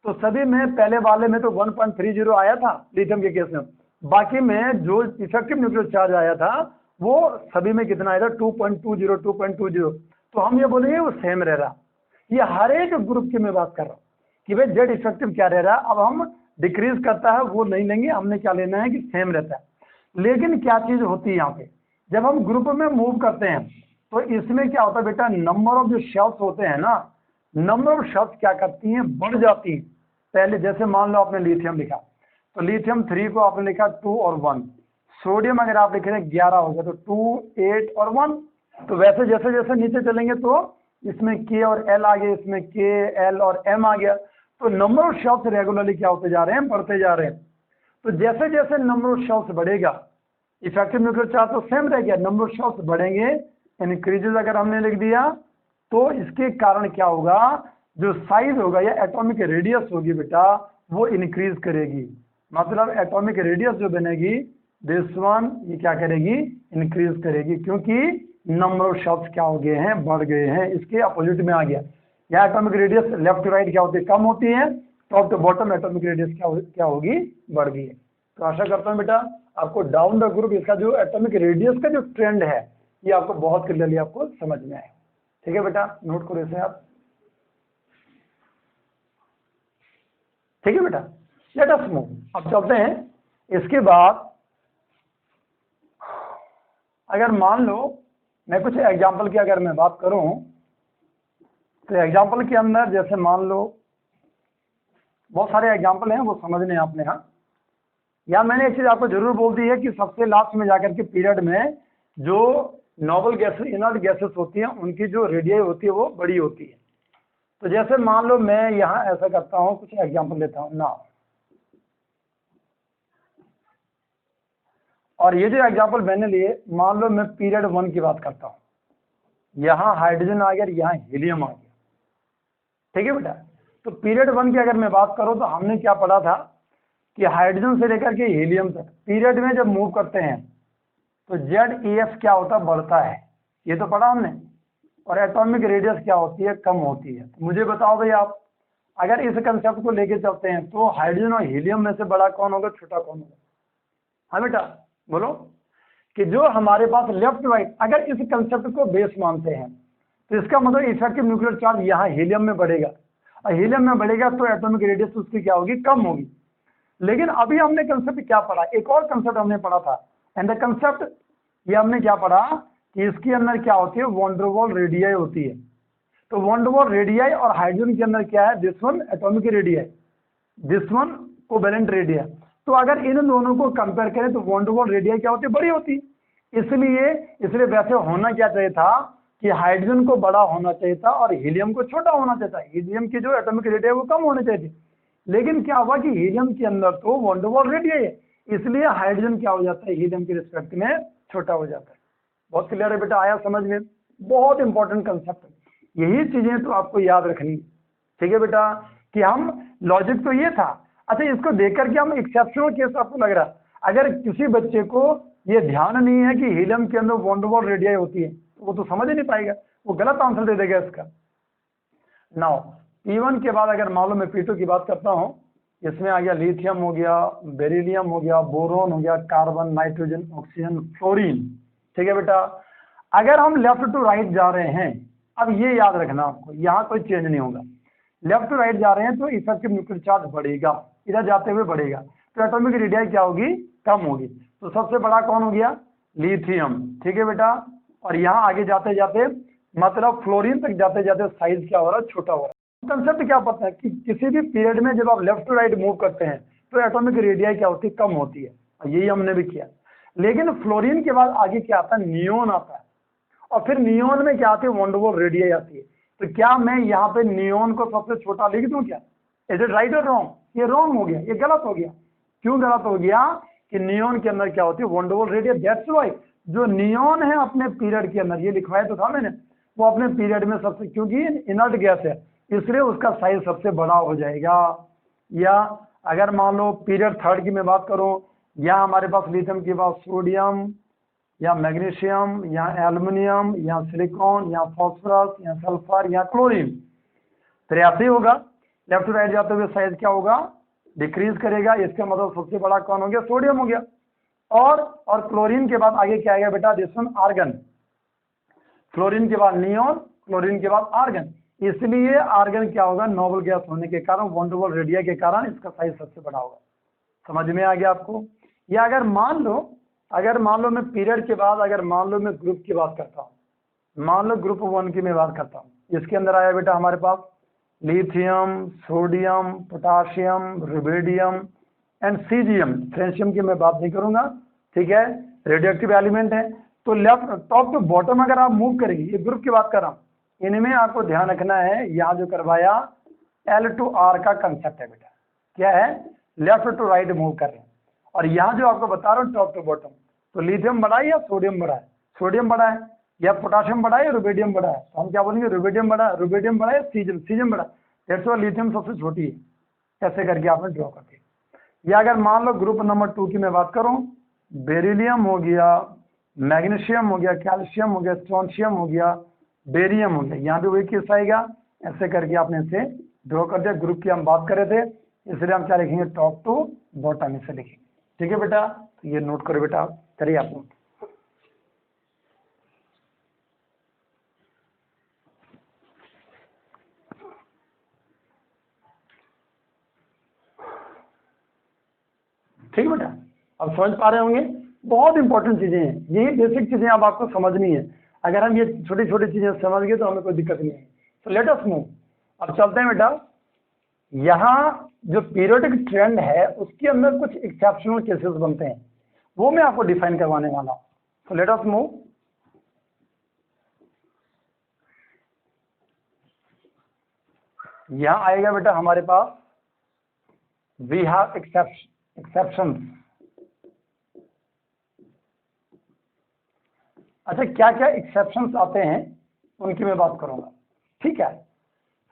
तो सभी में पहले वाले में तो 1.30 आया था लिथियम के केस में, बाकी में जो इफेक्टिव न्यूक्लियर चार्ज आया था वो सभी में कितना आया था, 2.20, 2.20। तो हम ये बोलेंगे वो सेम रह रहा। ये हर एक ग्रुप की मैं बात कर रहा हूँ कि भाई जेड इफेक्टिव क्या रह रहा है। अब हम डिक्रीज करता है वो नहीं लेंगे, हमने क्या लेना है कि सेम रहता है। लेकिन क्या चीज होती है यहाँ पे, जब हम ग्रुप में मूव करते हैं तो इसमें क्या होता है बेटा, नंबर ऑफ जो शेल्स होते हैं ना, नंबर ऑफ शेल्स क्या करती हैं, बढ़ जाती हैं। पहले जैसे मान लो आपने लिथियम लिखा तो लिथियम 3 को आपने लिखा 2 और 1, सोडियम अगर आप लिख रहे हैं 11 हो गया तो 2, 8 और 1। तो वैसे जैसे जैसे नीचे चलेंगे तो इसमें K और L आ गए, इसमें K, L और M आ गया। तो नंबर ऑफ शेल्स रेगुलरली क्या होते जा रहे हैं, बढ़ते जा रहे हैं। तो जैसे जैसे नंबर ऑफ शेल्स बढ़ेगा, इफेक्टिव न्यूक्लियर चार्ज तो सेम रह गया, नंबर ऑफ शेल्स बढ़ेंगे, इंक्रीजेस अगर हमने लिख दिया तो इसके कारण क्या होगा, जो साइज होगा या एटॉमिक रेडियस होगी बेटा वो इंक्रीज करेगी। मतलब एटॉमिक रेडियस जो बनेगी दिस वन, ये क्या करेगी, इंक्रीज करेगी, क्योंकि नंबर ऑफ शेल्स क्या हो गए हैं, बढ़ गए हैं। इसके अपोजिट में आ गया, या atomic radius left to right क्या होती है, कम होती है, top to bottom atomic radius क्या होगी, बढ़ गई है। तो आशा करता हूँ बेटा आपको डाउन द ग्रुप इसका जो एटॉमिक रेडियस का जो ट्रेंड है ये आपको बहुत क्लियरली आपको समझ में आए। ठीक है बेटा, नोट करो इसे आप। ठीक है बेटा, लेट अस मूव। अब चलते हैं। इसके बाद अगर मान लो मैं कुछ एग्जांपल की अगर मैं बात करूं तो एग्जांपल के अंदर जैसे मान लो बहुत सारे एग्जांपल हैं वो समझने आपने। हाँ, या मैंने एक चीज आपको जरूर बोल दी है कि सबसे लास्ट में जाकर के पीरियड में जो नोबल गैसेस, इनर्ट गैसेस होती हैं उनकी जो रेडियस होती है वो बड़ी होती है। तो जैसे मान लो मैं यहाँ ऐसा करता हूँ, कुछ एग्जांपल लेता हूँ ना, और ये जो एग्जांपल मैंने लिए, मान लो मैं पीरियड 1 की बात करता हूँ, यहाँ हाइड्रोजन आ गया, यहाँ हीलियम आ गया। ठीक है बेटा। तो पीरियड 1 की अगर मैं बात करूं तो हमने क्या पढ़ा था कि हाइड्रोजन से लेकर के हीलियम तक पीरियड में जब मूव करते हैं तो ZEF क्या होता है, बढ़ता है, ये तो पढ़ा हमने। और एटॉमिक रेडियस क्या होती है, कम होती है। तो मुझे बताओ भाई आप, अगर इस कंसेप्ट को लेके चलते हैं तो हाइड्रोजन और हीलियम में से बड़ा कौन होगा, छोटा कौन होगा? हाँ बेटा बोलो। कि जो हमारे पास लेफ्ट राइट, अगर इस कंसेप्ट को बेस मानते हैं तो इसका मतलब इफेक्टिव न्यूक्लियर चार्ज यहाँ हीलियम में बढ़ेगा, और हीलियम में बढ़ेगा तो एटॉमिक रेडियस उसकी क्या होगी, कम होगी। लेकिन अभी हमने कंसेप्ट क्या पढ़ा, एक और कंसेप्ट हमने पढ़ा था, एंड द कंसेप्ट ये हमने क्या पढ़ा कि इसके अंदर क्या होती है, वॉन्डरवॉल रेडियाई होती है। तो वॉन्डरवॉल रेडियाई और हाइड्रोजन के अंदर क्या है, this one atomic radii, this one covalent radii. तो अगर इन दोनों को कंपेयर करें तो वॉन्डरवॉल रेडियाई क्या होती है, बड़ी होती है। इसलिए वैसे होना क्या चाहिए था कि हाइड्रोजन को बड़ा होना चाहिए था और हीलियम को छोटा होना चाहिए था। हीलियम की जो एटॉमिक रेडियाई वो कम होनी चाहिए थी। लेकिन क्या हुआ कि हीलियम के अंदर तो वॉन्डरवॉल रेडियाई है, इसलिए हाइड्रोजन क्या हो जाता है, हीलियम के रिस्पेक्ट में छोटा हो जाता है। बहुत क्लियर है बेटा, आया समझ में? बहुत इंपॉर्टेंट कंसेप्ट है, यही चीजें तो आपको याद रखनी। ठीक है बेटा, कि हम लॉजिक तो ये था। अच्छा, इसको देख करके हम एक्सेप्शनल केस आपको लग रहा है, अगर किसी बच्चे को ये ध्यान नहीं है कि हीलियम के अंदर वॉन्डरवॉल रेडियाई होती है तो वो तो समझ ही नहीं पाएगा, वो गलत आंसर दे देगा इसका। नाउ P1 के बाद अगर मान लो मैं P2 की बात करता हूँ, इसमें आ गया लिथियम हो गया, बेरिलियम हो गया, बोरोन हो गया, कार्बन, नाइट्रोजन, ऑक्सीजन, फ्लोरीन। ठीक है बेटा, अगर हम लेफ्ट टू राइट जा रहे हैं, अब ये याद रखना आपको, यहाँ कोई चेंज नहीं होगा। लेफ्ट टू राइट जा रहे हैं तो इफेक्टिव न्यूक्लियर चार्ज बढ़ेगा, इधर जाते हुए बढ़ेगा, तो एटॉमिक रेडियाई क्या होगी, कम होगी। तो सबसे बड़ा कौन हो गया, लिथियम। ठीक है बेटा, और यहाँ आगे जाते जाते मतलब फ्लोरीन तक जाते जाते साइज क्या हो रहा है, छोटा हो रहा है। कंसेप्ट क्या पता है कि किसी भी पीरियड में जब आप लेफ्ट टू राइट मूव करते हैं तो एटॉमिक रेडियाई क्या होती है, कम होती है, और यही हमने भी किया। लेकिन फ्लोरीन के बाद आगे क्या आता है, नियोन आता है, और फिर नियोन में क्या आती है, वॉन्डरवॉल रेडियाई आती है। तो क्या मैं यहाँ पे नियोन को सबसे छोटा लिख दूं क्या, इज इट राइट और रॉन्ग? ये रॉन्ग हो गया, ये गलत हो गया। क्यों गलत हो गया कि नियोन के अंदर क्या होती है, वॉन्डरवॉल रेडियाई। दैट्स व्हाई जो नियोन है अपने पीरियड के अंदर, ये लिखवाया तो था मैंने, वो अपने पीरियड में सबसे, क्योंकि इनर्ट गैस है इसलिए उसका साइज सबसे बड़ा हो जाएगा। या अगर मान लो पीरियड 3 की मैं बात करूं, या हमारे पास लिथियम के पास सोडियम या मैग्नीशियम या एल्युमिनियम या सिलिकॉन या फॉस्फोरस या सल्फर या क्लोरीन, तो ऐसे ही होगा। लेफ्ट टू राइट जाते हुए साइज क्या होगा, डिक्रीज करेगा। इसका मतलब सबसे बड़ा कौन हो गया, सोडियम हो गया। और क्लोरीन के बाद आगे क्या आएगा बेटा, दिस वन आर्गन। फ्लोरीन के बाद नियोन, क्लोरीन के बाद आर्गन। इसलिए आर्गन क्या होगा, नोबल गैस होने के कारण, वॉन्डरवॉल रेडियाई के कारण इसका साइज सबसे बड़ा होगा। समझ में आ गया आपको? या अगर मान लो मैं पीरियड के बाद अगर मान लो मैं ग्रुप की बात करता हूँ, मान लो ग्रुप 1 की मैं बात करता हूँ, इसके अंदर आया बेटा हमारे पास lithium, sodium, potassium, rubidium and caesium. Francium की मैं बात नहीं करूंगा, ठीक है, रेडियोएक्टिव एलिमेंट है। तो लेफ्ट टॉप टू बॉटम अगर आप मूव करेंगे, ये ग्रुप की बात कर रहा हूँ, इनमें आपको ध्यान रखना है, यहाँ जो करवाया L to R का कंसेप्ट है बेटा। क्या है, लेफ्ट टू राइट मूव कर रहे हैं। और यहाँ जो आपको बता रहा हूँ टॉप टू बॉटम, तो लिथियम बड़ा है या सोडियम बड़ा है, सोडियम बड़ा है, या पोटाशियम बड़ा है या रुबिडियम बड़ा है, तो हम क्या बोलेंगे, रुबिडियम बड़ा है, रुबिडियम बड़ा है, सीजियम बड़ा है। दैट्स व्हाई लिथियम सबसे छोटी है। ऐसे करके आपने ड्रॉ कर दिया। या अगर मान लो ग्रुप नंबर 2 की मैं बात करूं, बेरिलियम हो गया, मैग्नीशियम हो गया, कैल्शियम हो गया, स्ट्रोंशियम हो गया, बेरियम हो गया, यहाँ भी वही केस आएगा। ऐसे करके आपने इसे ड्रॉ कर दिया। ग्रुप की हम बात कर रहे थे, इसलिए हम क्या लिखेंगे, टॉप टू बॉटम से लिखेंगे। ठीक है बेटा, ये नोट करो बेटा, करिए आप नोट। ठीक है बेटा, अब समझ पा रहे होंगे, बहुत इंपॉर्टेंट चीजें हैं, यही बेसिक चीजें अब आपको समझनी है। अगर हम ये छोटी छोटी चीजें समझ गए तो हमें कोई दिक्कत नहीं है। तो लेट अस मूव, अब चलते हैं बेटा। यहाँ जो पीरियोडिक ट्रेंड है उसके अंदर कुछ एक्सेप्शनल केसेस बनते हैं, वो मैं आपको डिफाइन करवाने वाला हूँ। तो लेट अस मूव। यहाँ आएगा बेटा हमारे पास वी हैव एक्सेप्शन। अच्छा, क्या क्या एक्सेप्शंस आते हैं उनकी मैं बात करूंगा, ठीक है।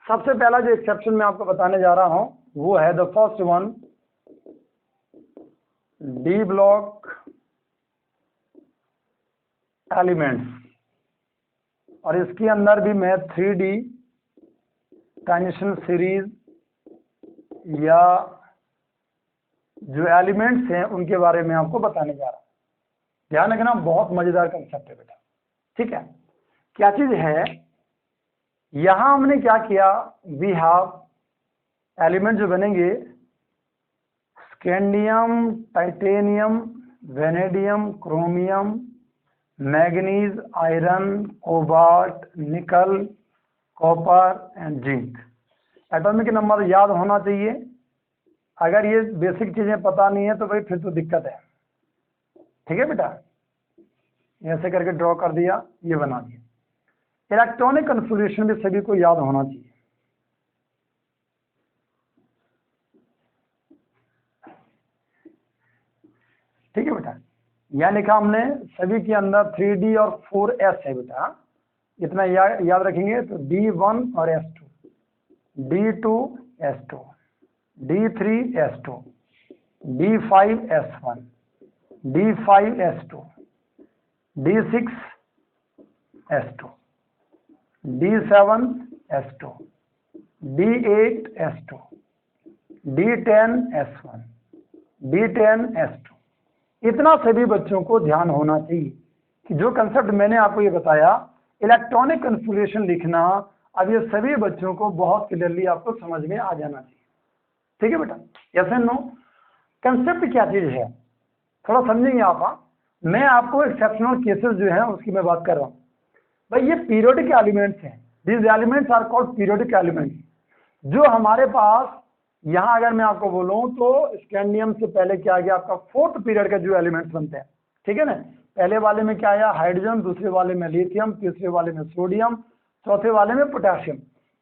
सबसे पहला जो एक्सेप्शन मैं आपको बताने जा रहा हूं वो है the first one, D block elements, और इसके अंदर भी मैं 3D ट्रांजिशन सीरीज या जो एलिमेंट्स हैं उनके बारे में आपको बताने जा रहा हूं। ध्यान रखना, बहुत मजेदार कंसेप्ट है बेटा, ठीक है। क्या चीज है, यहां हमने क्या किया, वी हैव एलिमेंट जो बनेंगे scandium, titanium, vanadium, chromium, manganese, iron, cobalt, nickel, copper and zinc. Atomic number याद होना चाहिए। अगर ये बेसिक चीजें पता नहीं है तो भाई फिर तो दिक्कत है, ठीक है बेटा। ऐसे करके ड्रॉ कर दिया, ये बना दिया। इलेक्ट्रॉनिक कन्फिग्रेशन भी सभी को याद होना चाहिए। ठीक है बेटा, यह लिखा हमने सभी के अंदर 3D और 4S है बेटा, इतना याद रखेंगे तो D1 और S2, D2 S2, D3 S2, D5 S1, D5 S2, D6 S2, D7 S2, D8 S2, D10 S1, D10 S2। इतना सभी बच्चों को ध्यान होना चाहिए कि जो कंसेप्ट मैंने आपको ये बताया, इलेक्ट्रॉनिक कन्फिग्रेशन लिखना, अब ये सभी बच्चों को बहुत क्लियरली आपको समझ में आ जाना चाहिए। ठीक है बेटा, यस एंड नो। कंसेप्ट क्या चीज है थोड़ा समझेंगे आप। मैं आपको एक्सेप्शनल केसेस जो है उसकी मैं बात कर रहा हूँ। भाई ये पीरियोडिक एलिमेंट्स हैं, these elements are called periodic elements. जो हमारे पास यहाँ अगर मैं आपको बोलूं तो स्कैंडियम से पहले क्या आ गया आपका 4th पीरियड का जो एलिमेंट्स बनते हैं, ठीक है ना। पहले वाले में क्या आया, हाइड्रोजन, दूसरे वाले में लिथियम, तीसरे वाले में सोडियम, चौथे वाले में पोटेशियम,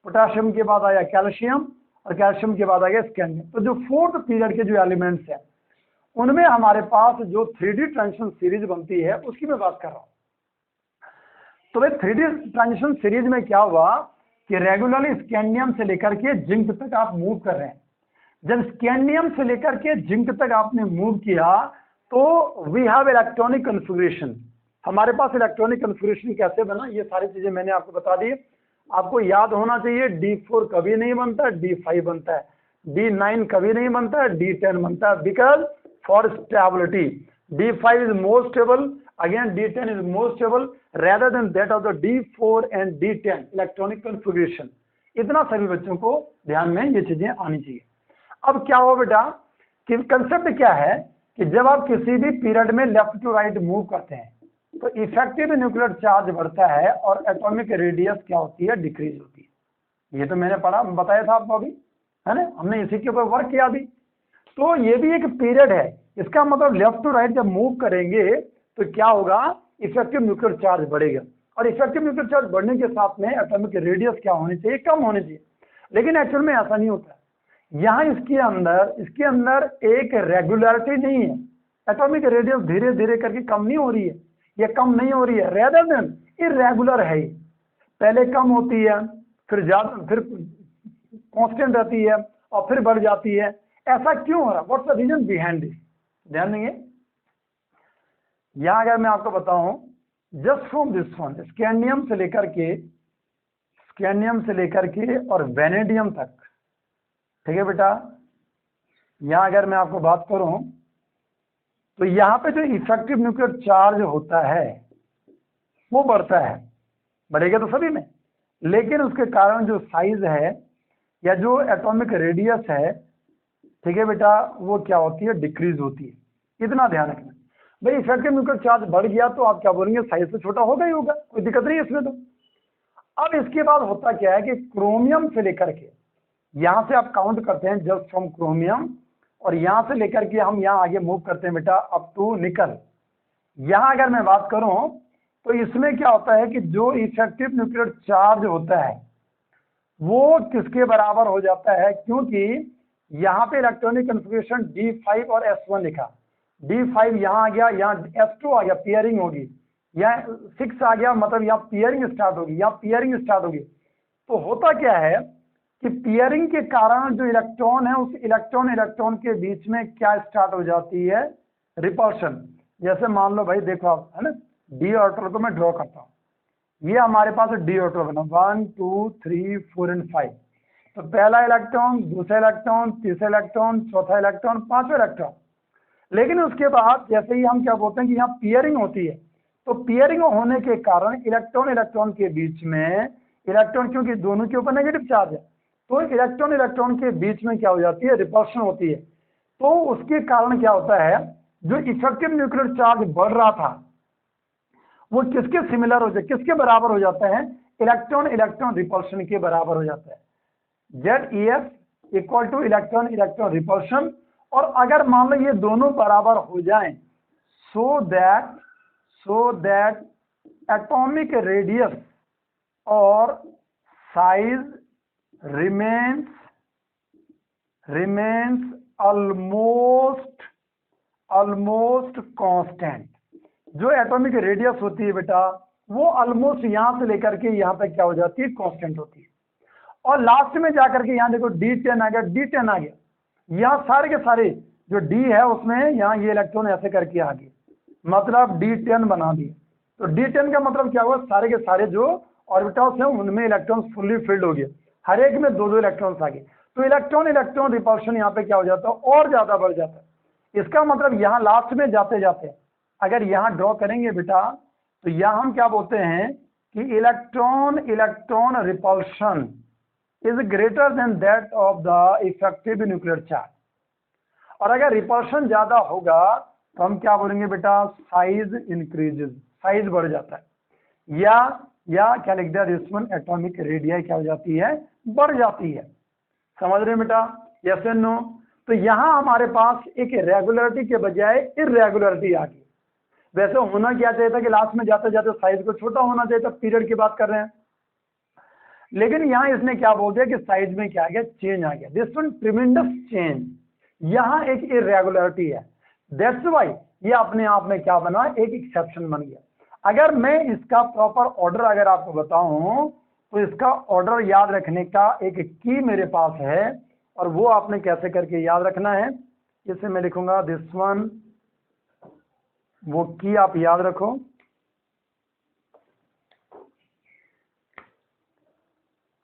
पोटेशियम के बाद आया कैल्शियम, और कैल्शियम के बाद आ गया स्कैंडियम। तो जो 4th पीरियड के जो एलिमेंट्स हैं उनमें हमारे पास जो 3D ट्रांजिशन सीरीज बनती है उसकी मैं बात कर रहा हूँ। तो भाई 3D ट्रांजिशन सीरीज में क्या हुआ कि रेगुलरली स्कैंडियम से लेकर के जिंक तक आप मूव कर रहे हैं। जब स्कैंडियम से लेकर के जिंक तक आपने मूव किया तो वी हैव इलेक्ट्रॉनिक कन्फिग्रेशन। हमारे पास इलेक्ट्रॉनिक कन्फिग्रेशन कैसे बना, ये सारी चीजें मैंने आपको बता दी। आपको याद होना चाहिए D4 कभी नहीं बनता, D5 बनता है, D9 कभी नहीं बनता है, D10 बनता है, because for stability D5 is more stable, again D10 is more stable rather than that of the D4 and D10 electronic configuration. इतना सभी बच्चों को ध्यान में ये चीजें आनी चाहिए। अब क्या हो बेटा कि कंसेप्ट क्या है कि जब आप किसी भी पीरियड में लेफ्ट टू राइट मूव करते हैं तो इफेक्टिव न्यूक्लियर चार्ज बढ़ता है और एटॉमिक रेडियस क्या होती है, डिक्रीज होती है। ये तो मैंने पढ़ा बताया था आपको अभी, है ना, हमने इसी के ऊपर वर्क किया अभी। तो ये भी एक पीरियड है, इसका मतलब लेफ्ट टू राइट जब मूव करेंगे तो क्या होगा, इफेक्टिव न्यूक्लियर चार्ज बढ़ेगा, और इफेक्टिव न्यूक्लियर चार्ज बढ़ने के साथ में एटॉमिक रेडियस क्या होनी चाहिए, कम होनी चाहिए। लेकिन एक्चुअल में ऐसा नहीं होता। यहाँ इसके अंदर एक रेगुलरिटी नहीं है। एटॉमिक रेडियस धीरे धीरे करके कम नहीं हो रही है, ये कम नहीं हो रही है, रेदर देन इरेगुलर है। पहले कम होती है, फिर ज्यादा, फिर कांस्टेंट रहती है और फिर बढ़ जाती है। ऐसा क्यों हो रहा, what's the reason behind this. ध्यान देंगे, यहां अगर मैं आपको बताऊं just from this one, scandium से लेकर के और वेनेडियम तक, ठीक है बेटा। यहां अगर मैं आपको बात करूं तो यहां पे जो इफेक्टिव न्यूक्लियर चार्ज होता है वो बढ़ता है, बढ़ेगा तो सभी में, लेकिन उसके कारण जो साइज है या जो एटॉमिक रेडियस है, ठीक है बेटा, वो क्या होती है, डिक्रीज होती है। इतना ध्यान रखना। भाई इफेक्टिव न्यूक्लियर चार्ज बढ़ गया तो आप क्या बोलेंगे, साइज तो छोटा होगा ही होगा, कोई दिक्कत नहीं है इसमें। तो अब इसके बाद होता क्या है कि क्रोमियम से लेकर के यहां से आप काउंट करते हैं जस्ट फ्रॉम क्रोमियम, और यहां से लेकर के हम यहां आगे मूव करते हैं बेटा अप टू निकल। यहां अगर मैं बात करूं तो इसमें क्या होता है कि जो इफेक्टिव न्यूक्लियर चार्ज होता है वो किसके बराबर हो जाता है, क्योंकि यहाँ पे इलेक्ट्रॉनिक कन्फिग्रेशन D5 और S1 लिखा, D5 यहाँ आ गया, यहाँ S2 आ गया, पियरिंग होगी, यहाँ 6 आ गया, मतलब यहाँ पियरिंग स्टार्ट होगी, यहाँ पियरिंग स्टार्ट होगी। तो होता क्या है कि पेयरिंग के कारण जो इलेक्ट्रॉन है उस इलेक्ट्रॉन के बीच में क्या स्टार्ट हो जाती है, रिपल्शन। जैसे मान लो भाई देखो आप, है ना, डी ऑर्बिटल को मैं ड्रॉ करता हूँ। ये हमारे पास डी ऑर्बिटल बना 1 2 3 4 एंड 5। तो पहला इलेक्ट्रॉन, दूसरा इलेक्ट्रॉन, तीसरा इलेक्ट्रॉन, चौथा इलेक्ट्रॉन, पांचवा इलेक्ट्रॉन। लेकिन उसके बाद जैसे ही हम क्या बोलते हैं कि यहाँ पियरिंग होती है, तो पियरिंग होने के कारण इलेक्ट्रॉन के बीच में इलेक्ट्रॉन, क्योंकि दोनों के ऊपर नेगेटिव चार्ज है, तो इलेक्ट्रॉन के बीच में क्या हो जाती है, रिपल्शन होती है। तो उसके कारण क्या होता है, जो इफेक्टिव न्यूक्लियर चार्ज बढ़ रहा था वो किसके सिमिलर हो जाए, किसके बराबर हो जाता है, इलेक्ट्रॉन रिपल्शन के बराबर हो जाता है। ZEF equal two electron repulsion. और अगर मान लो ये दोनों बराबर हो जाएं, सो दैट एटॉमिक रेडियस और साइज remains almost constant। जो एटॉमिक रेडियस होती है बेटा वो ऑलमोस्ट यहां से लेकर के यहां तक क्या हो जाती है, कांस्टेंट होती है। और लास्ट में जाकर के यहां देखो D10 आ गया, D10 आ गया, यहाँ सारे के सारे जो D है उसमें यहाँ ये इलेक्ट्रॉन ऐसे करके आ गए, मतलब D10 बना दिए। तो D10 का मतलब क्या हुआ, सारे के सारे जो ऑर्बिटल्स हैं उनमें इलेक्ट्रॉन फुल्ली फिल्ड हो गए, हर एक में 2-2 इलेक्ट्रॉन्स आ गए। तो इलेक्ट्रॉन रिपल्शन यहाँ पे क्या हो जाता है, और ज्यादा बढ़ जाता है। इसका मतलब यहाँ लास्ट में जाते जाते अगर यहाँ ड्रॉ करेंगे बेटा, तो यहाँ हम क्या बोलते हैं कि electron repulsion is greater than that of the effective nuclear charge. और अगर रिपल्शन ज्यादा होगा तो हम क्या बोलेंगे बेटा, साइज इंक्रीजेस, साइज बढ़ जाता है। या क्या लिख दिया, रिस्मन एटॉमिक रेडियस क्या हो जाती है, बढ़ जाती है। समझ रहे बेटा, यस एंड नो। तो यहां हमारे पास एक रेगुलरिटी के बजाय इरेगुलरिटी आ गई। वैसे होना क्या चाहिए था कि लास्ट में जाते जाते साइज को छोटा होना चाहिए था, पीरियड की बात कर रहे हैं, लेकिन यहां इसने क्या बोल दिया कि साइज में क्या आ गया, चेंज आ गया। दिस वन ट्रिमेंडस चेंज, यहां एक इरेगुलरिटी है। दैट्स व्हाई ये अपने आप में क्या बना, एक एक्सेप्शन बन गया। अगर मैं इसका प्रॉपर ऑर्डर अगर आपको बताऊं तो इसका ऑर्डर याद रखने का एक की मेरे पास है, और वो आपने कैसे करके याद रखना है, इसे मैं लिखूंगा दिस वन, वो की आप याद रखो।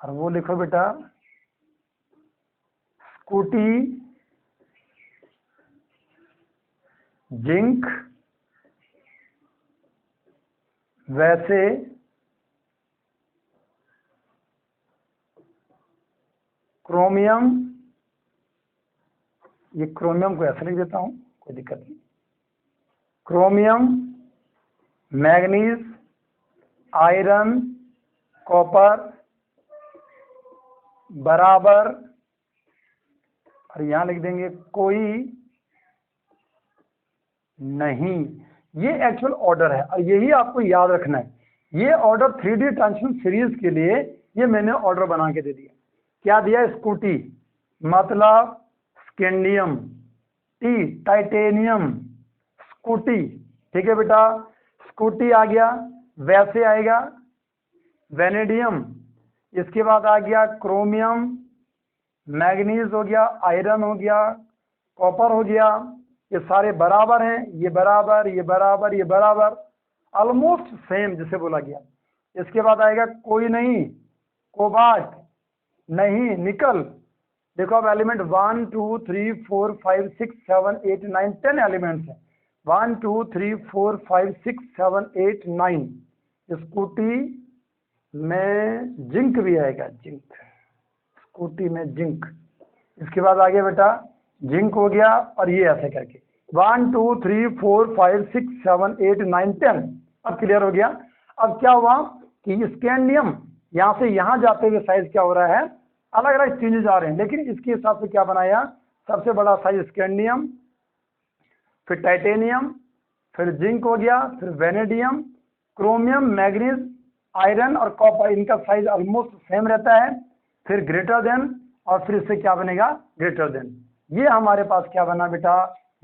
और वो लिखो बेटा स्कूटी जिंक वैसे क्रोमियम, ये क्रोमियम को ऐसे लिख देता हूं, कोई दिक्कत नहीं, क्रोमियम, मैग्नीज, आयरन, कॉपर बराबर, और यहां लिख देंगे कोई नहीं। ये एक्चुअल ऑर्डर है और यही आपको याद रखना है। ये ऑर्डर 3D ट्रांजिशन सीरीज के लिए ये मैंने ऑर्डर बना के दे दिया। क्या दिया, स्कूटी मतलब स्कैंडियम, टी टाइटेनियम, स्कूटी, ठीक है बेटा, स्कूटी आ गया, वैसे आएगा वेनेडियम, इसके बाद आ गया क्रोमियम, मैग्नीज हो गया, आयरन हो गया, कॉपर हो गया, ये सारे बराबर हैं, ये बराबर, ये बराबर, ये बराबर, ऑलमोस्ट सेम जिसे बोला गया। इसके बाद आएगा कोई नहीं, कोबाल्ट नहीं, निकल। देखो अब एलिमेंट 1 2 3 4 5 6 7 8 9 10 एलिमेंट्स हैं। 1 2 3 4 5 6 7 8 9। स्कूटी में जिंक भी आएगा, जिंक, स्कूटी में जिंक। इसके बाद आगे बेटा जिंक हो गया, और ये ऐसे करके 1 2 3 4 5 6 7 8 9 10। अब क्लियर हो गया। अब क्या हुआ कि स्कैंडियम यहां से यहां जाते हुए साइज क्या हो रहा है, अलग अलग चेंजेस आ रहे हैं, लेकिन इसके हिसाब से क्या बनाया, सबसे बड़ा साइज स्कैंडियम, फिर टाइटेनियम, फिर जिंक हो गया, फिर वेनेडियम, क्रोमियम, मैग्नीज, आयरन और कॉपर, इनका साइज ऑलमोस्ट सेम रहता है। फिर ग्रेटर देन, और फिर इससे क्या बनेगा, ग्रेटर देन। ये हमारे पास क्या बना बेटा,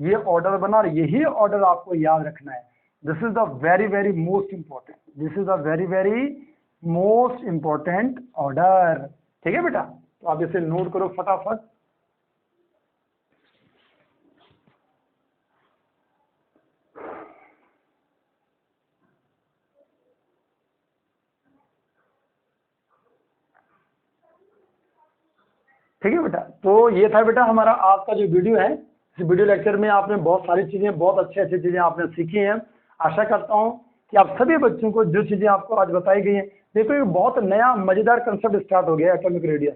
ये ऑर्डर बना, और यही ऑर्डर आपको याद रखना है। This is the very very most important, this is the very very most important order, ठीक है बेटा, तो आप इसे नोट करो फटाफट। ठीक है बेटा, तो ये था बेटा हमारा आज का जो वीडियो है। इस वीडियो लेक्चर में आपने बहुत सारी चीजें, बहुत अच्छी अच्छी चीजें आपने सीखी हैं। आशा करता हूं कि आप सभी बच्चों को जो चीजें आपको आज बताई गई हैं, देखो ये बहुत नया मजेदार कंसेप्ट स्टार्ट हो गया एटॉमिक रेडियस।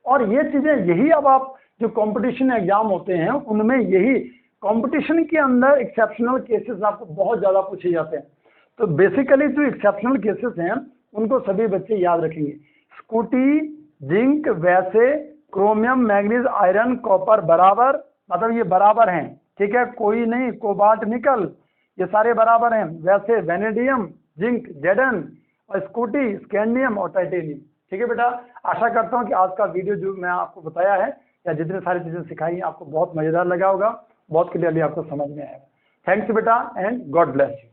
और ये चीजें यही अब आप जो कंपटीशन एग्जाम होते हैं उनमें यही कंपटीशन के अंदर एक्सेप्शनल केसेस आपको बहुत ज्यादा पूछे जाते हैं। तो बेसिकली जो एक्सेप्शनल केसेस हैं उनको सभी बच्चे याद रखेंगे। स्कूटी, जिंक, वैसे, क्रोमियम, मैग्नीज, आयरन, कॉपर बराबर, मतलब ये बराबर हैं, ठीक है, कोई नहीं, कोबाल्ट, निकल, ये सारे बराबर हैं। वैसे वेनेडियम, जिंक, जेडन, और स्कूटी, स्कैंडियम और टाइटेनियम। ठीक है बेटा, आशा करता हूँ कि आज का वीडियो जो मैं आपको बताया है या जितनी सारी चीजें सिखाई हैं आपको बहुत मजेदार लगा होगा, बहुत क्लियरली आपको समझ में आएगा। थैंक्स बेटा एंड गॉड ब्लेस यू।